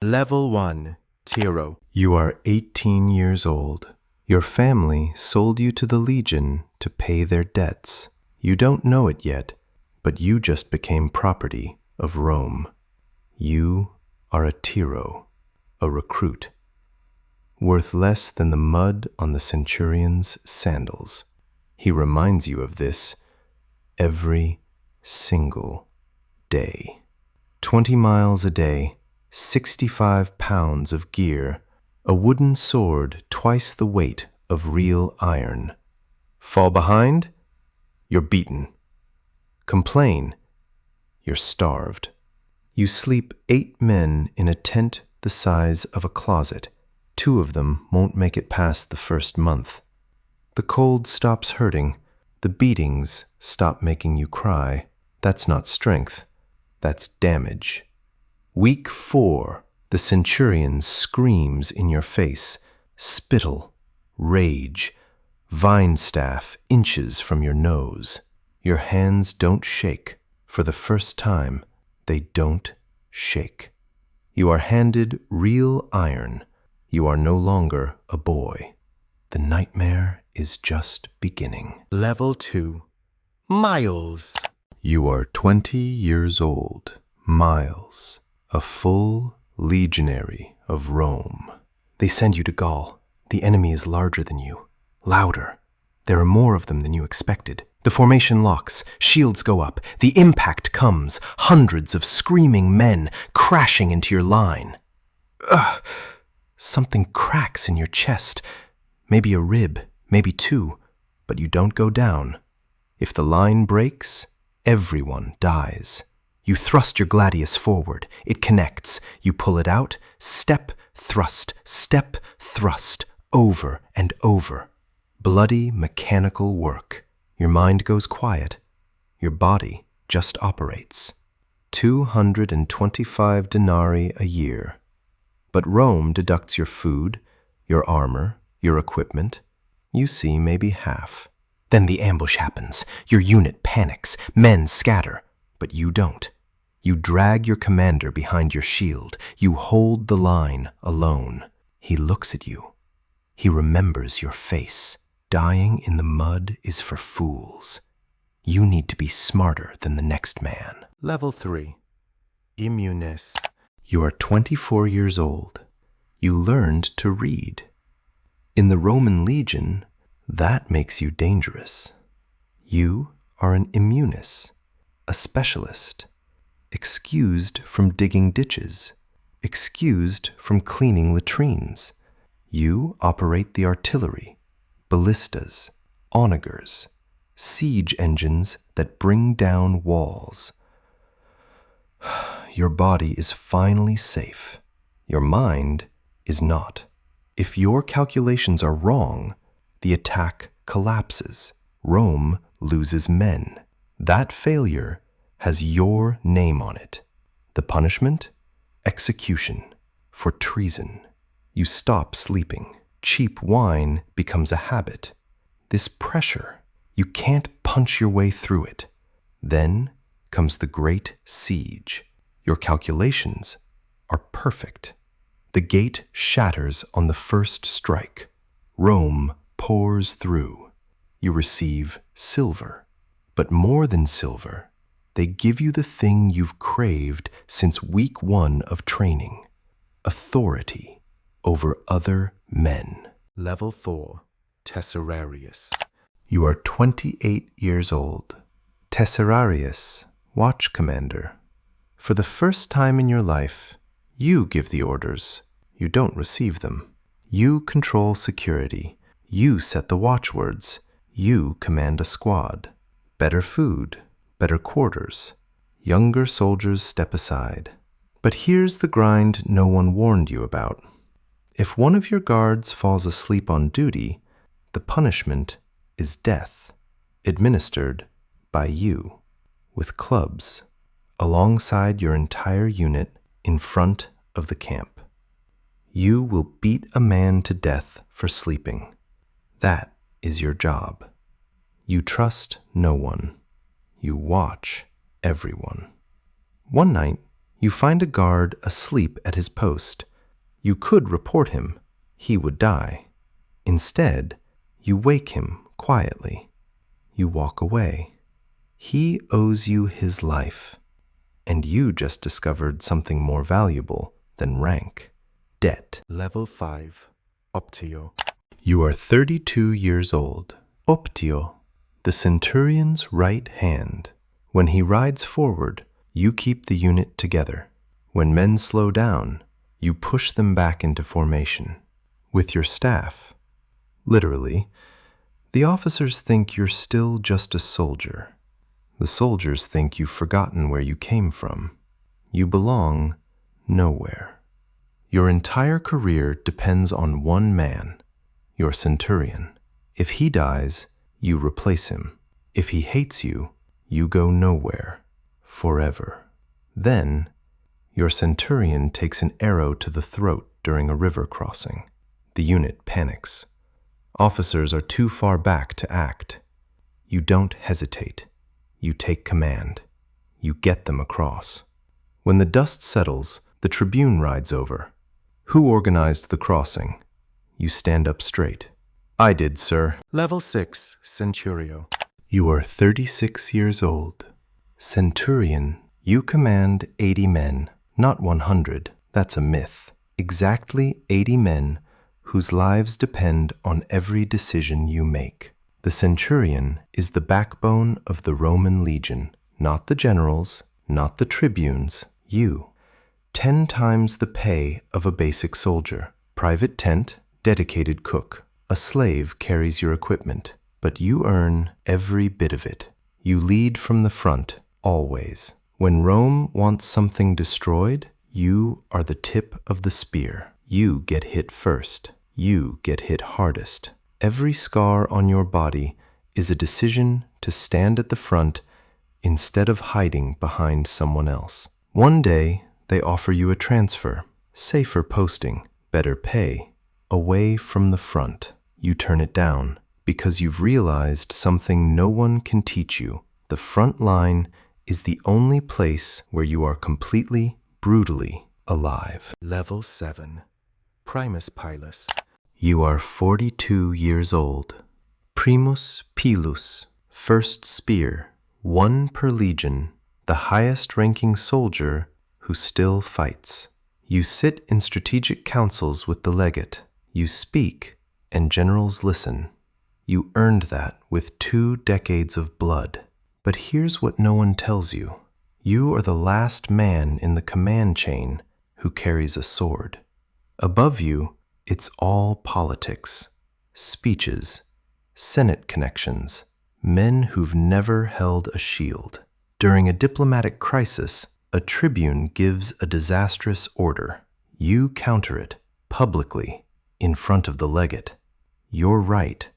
Level 1, Tiro. You are 18 years old. Your family sold you to the Legion to pay their debts. You don't know it yet, but you just became property of Rome. You are a Tiro, a recruit, worth less than the mud on the centurion's sandals. He reminds you of this every single day. 20 miles a day, 65 pounds of gear, a wooden sword twice the weight of real iron. Fall behind? You're beaten. Complain? You're starved. You sleep 8 men in a tent the size of a closet. 2 of them won't make it past the first month. The cold stops hurting. The beatings stop making you cry. That's not strength. That's damage. Week 4, the centurion screams in your face, spittle, rage, vine staff inches from your nose. Your hands don't shake. For the first time, they don't shake. You are handed real iron. You are no longer a boy. The nightmare is just beginning. Level 2, Miles. You are 20 years old. Miles, a full legionary of Rome. They send you to Gaul. The enemy is larger than you, louder. There are more of them than you expected. The formation locks, shields go up, the impact comes, hundreds of screaming men crashing into your line. Ugh! Something cracks in your chest, maybe a rib, maybe 2, but you don't go down. If the line breaks, everyone dies. You thrust your gladius forward, it connects, you pull it out, step, thrust, over and over. Bloody mechanical work. Your mind goes quiet, your body just operates. 225 denarii a year. But Rome deducts your food, your armor, your equipment. You see maybe half. Then the ambush happens. Your unit panics. Men scatter. But you don't. You drag your commander behind your shield. You hold the line alone. He looks at you. He remembers your face. Dying in the mud is for fools. You need to be smarter than the next man. Level 3, Immunis. You are 24 years old. You learned to read. In the Roman Legion, that makes you dangerous. You are an immunis, a specialist, excused from digging ditches, excused from cleaning latrines. You operate the artillery, ballistas, onagers, siege engines that bring down walls. Your body is finally safe. Your mind is not. If your calculations are wrong, the attack collapses. Rome loses men. That failure has your name on it. The punishment? Execution for treason. You stop sleeping. Cheap wine becomes a habit. This pressure, you can't punch your way through it. Then comes the great siege. Your calculations are perfect. The gate shatters on the first strike. Rome pours through. You receive silver. But more than silver, they give you the thing you've craved since week 1 of training: authority over other men. Level 4, Tesserarius. You are 28 years old. Tesserarius, watch commander. For the first time in your life, you give the orders. You don't receive them. You control security. You set the watchwords. You command a squad. Better food, better quarters. Younger soldiers step aside. But here's the grind no one warned you about. If one of your guards falls asleep on duty, the punishment is death, administered by you, with clubs, alongside your entire unit in front of the camp. You will beat a man to death for sleeping. That is your job. You trust no one. You watch everyone. One night, You find a guard asleep at his post. You could report him. He would die. Instead, you wake him quietly. You walk away. He owes you his life. And you just discovered something more valuable than rank: debt. Level 5. Optio. You are 32 years old. Optio, the centurion's right hand. When he rides forward, you keep the unit together. When men slow down, you push them back into formation. With your staff. Literally, the officers think you're still just a soldier. The soldiers think you've forgotten where you came from. You belong nowhere. Your entire career depends on one man, your centurion. If he dies, you replace him. If he hates you, you go nowhere, forever. Then, your centurion takes an arrow to the throat during a river crossing. The unit panics. Officers are too far back to act. You don't hesitate. You take command. You get them across. When the dust settles, the tribune rides over. Who organized the crossing? You stand up straight. I did, sir. Level 6. Centurio. You are 36 years old. Centurion, you command 80 men, not 100. That's a myth. Exactly 80 men whose lives depend on every decision you make. The centurion is the backbone of the Roman legion, not the generals, not the tribunes, you. 10 times the pay of a basic soldier. Private tent, dedicated cook. A slave carries your equipment, but you earn every bit of it. You lead from the front, always. When Rome wants something destroyed, you are the tip of the spear. You get hit first. You get hit hardest. Every scar on your body is a decision to stand at the front instead of hiding behind someone else. One day, they offer you a transfer, safer posting, better pay, away from the front. You turn it down because you've realized something no one can teach you. The front line is the only place where you are completely, brutally alive. Level 7. Primus Pilus. You are 42 years old. Primus Pilus, first spear, 1 per legion, the highest-ranking soldier who still fights. You sit in strategic councils with the legate. You speak, and generals listen. You earned that with 2 decades of blood. But here's what no one tells you. You are the last man in the command chain who carries a sword. Above you, it's all politics, speeches, Senate connections, men who've never held a shield. During a diplomatic crisis, a tribune gives a disastrous order. You counter it, publicly, in front of the legate. You're right.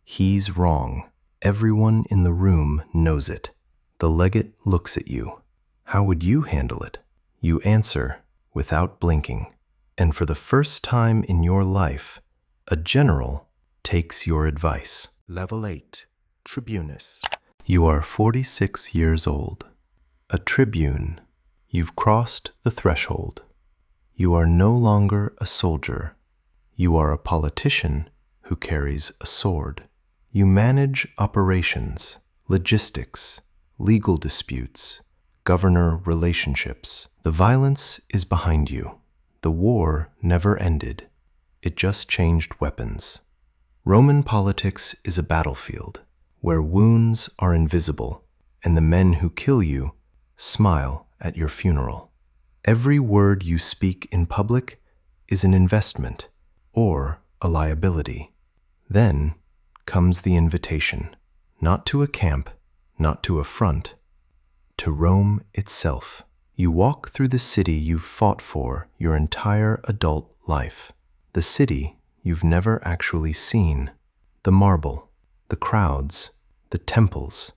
He's wrong. Everyone in the room knows it. The legate looks at you. How would you handle it? You answer without blinking. And for the first time in your life, a general takes your advice. Level 8. Tribunus. You are 46 years old. A tribune. You've crossed the threshold. You are no longer a soldier. You are a politician who carries a sword. You manage operations, logistics, legal disputes, governor relationships. The violence is behind you. The war never ended. It just changed weapons. Roman politics is a battlefield where wounds are invisible and the men who kill you smile at your funeral. Every word you speak in public is an investment or a liability. Then comes the invitation, not to a camp, not to a front, to Rome itself. You walk through the city you've fought for your entire adult life, the city you've never actually seen, the marble, the crowds, the temples,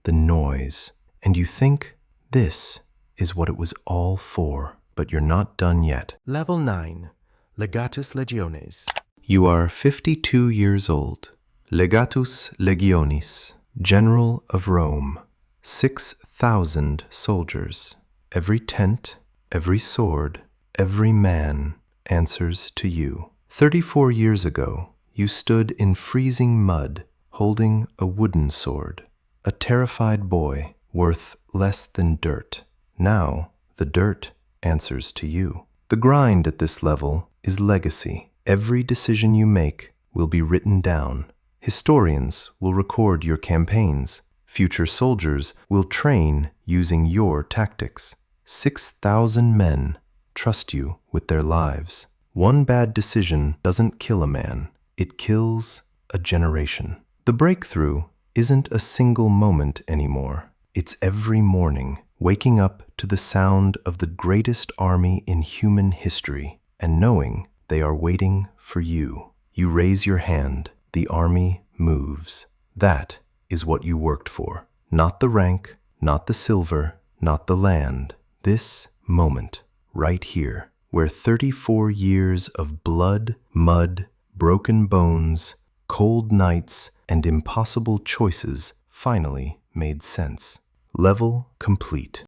the noise, and you think this is what it was all for, but you're not done yet. Level 9. Legatus Legiones. You are 52 years old. Legatus Legionis, General of Rome, 6,000 soldiers. Every tent, Every sword, every man answers to you. 34 years ago, you stood in freezing mud, holding a wooden sword. A terrified boy, worth less than dirt. Now, the dirt answers to you. The grind at this level is legacy. Every decision you make will be written down. Historians will record your campaigns. Future soldiers will train using your tactics. 6,000 men trust you with their lives. One bad decision doesn't kill a man. It kills a generation. The breakthrough isn't a single moment anymore. It's every morning, waking up to the sound of the greatest army in human history and knowing they are waiting for you. You raise your hand. The army moves. That is what you worked for. Not the rank, not the silver, not the land. This moment, right here, where 34 years of blood, mud, broken bones, cold nights, and impossible choices finally made sense. Level complete.